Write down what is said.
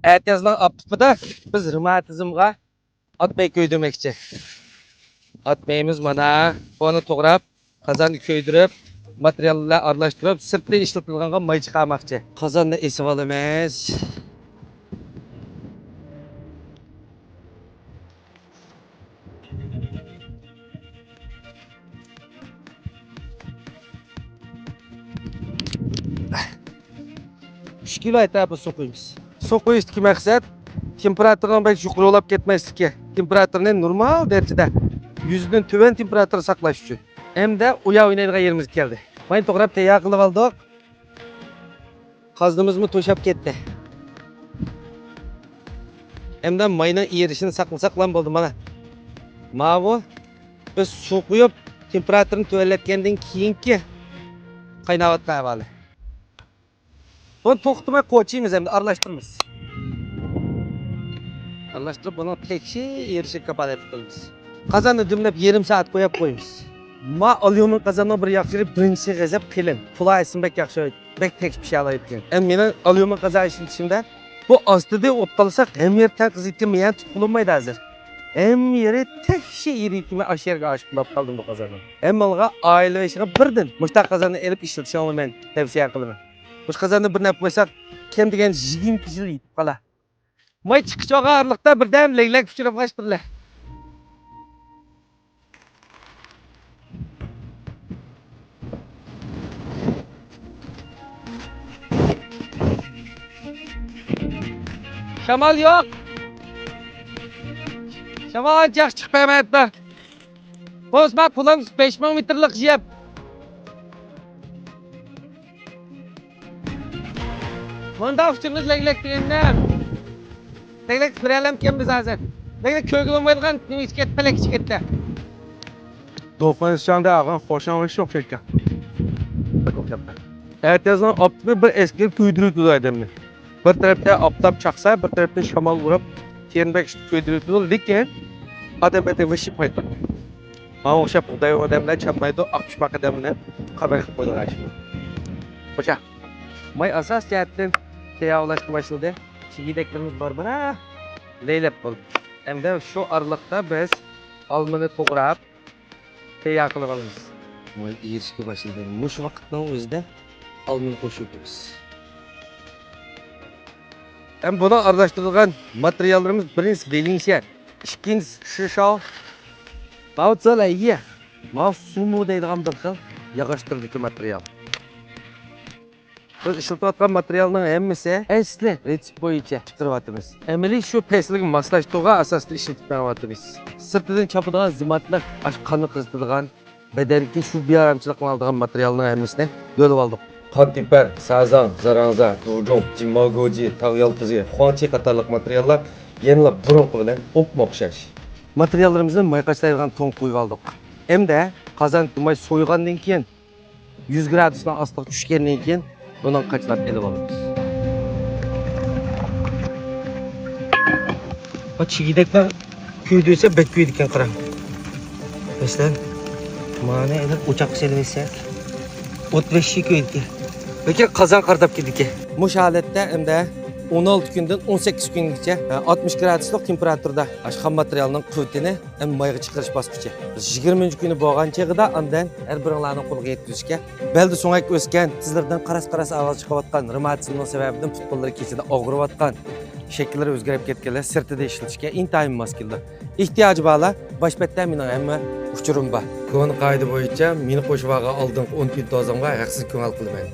Ertesinden aptıpıda biz reumatizmga atmay köydürmekçi. Atmayımız mana, onu to'g'rab, qozonni ko'ydirib, materiallar aralashtirib, sirtda ishlatilgan may chiqarmoqchi. Qozonni esib olamiz. Üç kilo etabı su qo'yamiz. Su qo'yishdagi maqsad temperaturani belki yuqorilab ketmasligi. Temperaturani normal darajada 100 dan tuvan temperatura saqlash uchun. Hamda uya o'ynaydigan yerimiz keldi. May to'g'rab tayyor qilib oldik. Qoznimizmi to'shab ketdi. Hamda mayning erishini saqlasak bo'ldi mana. Mana bu biz suv quyib temperaturani tuvallatgandan keyingi qaynayotgan avvali. Bunu to'xtamay qo'ychimiz hamda aralashtiramiz. Aralashtirib buni tekshi erishga kapolat qilamiz. Qozonni dimlab yarim soat qo'yib qo'yamiz. Ma alyumin qozonni bir yaxshi birinchi g'azab qilin. Fulaysini bek yaxshi, bek teksh pishalaydi ekan. Endi meni alyumin qozon ishlatishimda bu ostida o'tqalsak ham yer taqizitga men tutulmaydi hozir. Ham yeri tekshi yerikmi asherga oshib qoldim bu qozonni. Hammaga oila ishiga birdan mushtaq qozonni elib ishlatishni men tavsiya qilaman. Bu qozonni bir nap qo'ysak, kim degan 20 yil yetib qolar. May chiqichoq orliqda birdan leylak pishirib qo'shdilar. Shamol yo'q. Shamol ancha chiqmayapti. Bo'zma pulim 5000 metrlik yeb. Bunda uçuruz leylek degenden. Leylek sürelim kim biz hazır. Leylek köygülünmeydiğen isket pelek çıkıttı. Do'konishanda ag'an xo'shamolish yo'q ekan. Ertasidan optimi bir eski kuydirib adamni. Bir tarafda optab chaqsa, bir tarafda shamol urib, ternbek kuydirib lekin odam vishib qo'ydi. Mana o'sha xudoy odamlar chapmaydi, oqishmaq odamni qabul qilib qo'ydilar. O'sha May asas jihatdan tayyorlashga başladı. Chigideklarimiz bor bana. Leylab bo'ldi. Endi shu orliqda biz olmani to'g'rab tayyor qilib olamiz. May erishga başladı. Mush vaqtning o'zida olmani qo'shibmiz. Hem buna aralashtirilgan materiallarimiz birinchisi belincha, ikkinchisi shisho. Mavzular ye. Mavsumu deydigan bir xil yig'ishtirilgan material. Biz ishlatayotgan materialning hammasi asli retsept bo'yicha chiqaryapmiz. Amaliy shu peslik moslashtiruvga asosida ishlatib beryapmiz. Sirtidan chopadigan zimatlar, qonni qizdirgan, badanga shu bearamchilikni oladigan materialning hammasini bo'lib oldik. Qantiper, sazan, zaranza, turjum, jimogoji, tog' yalpizi, xonchi qatorliq materiallar yanada burunqi bilan o'xshash. Materiallarimizni mayqashlaydigan to'n qo'yib oldik. Hamda qozon may so'ygandan keyin 100 gradusdan ostiga tushgandan keyin bundan qaçlab elib olamiz. Bu chigideklar köydüyse bek köydü ekan qarang. Mesela mana endi o'choq selvesak o't ve şi köydü. Lekin qozon qardab ketdi. Bu holatda endi 16 kundan 18 kungacha 60 graduslik temperaturada ashxam materialning quvvatini mayga chiqarish bosqichi. 20 kuni bo'lgan chig'ida andan har biringlarning qo'liga yetkazishga balda so'ngak o'sgan, tizlardan qaras-qaras ovoz chiqayotgan, reumatizmning sababidan putqo'llari kechida og'riyotgan, shakllari o'zgarib ketganlar sirtida ishlatishga intayin mos keldi. Ehtiyoji borlar boshpatdan mening hamma uchurim bor. Ko'ni qoida bo'yicha meni qo'shib olgan oldingi 10 kun dozamga haqsiz ko'ngil qilmayman.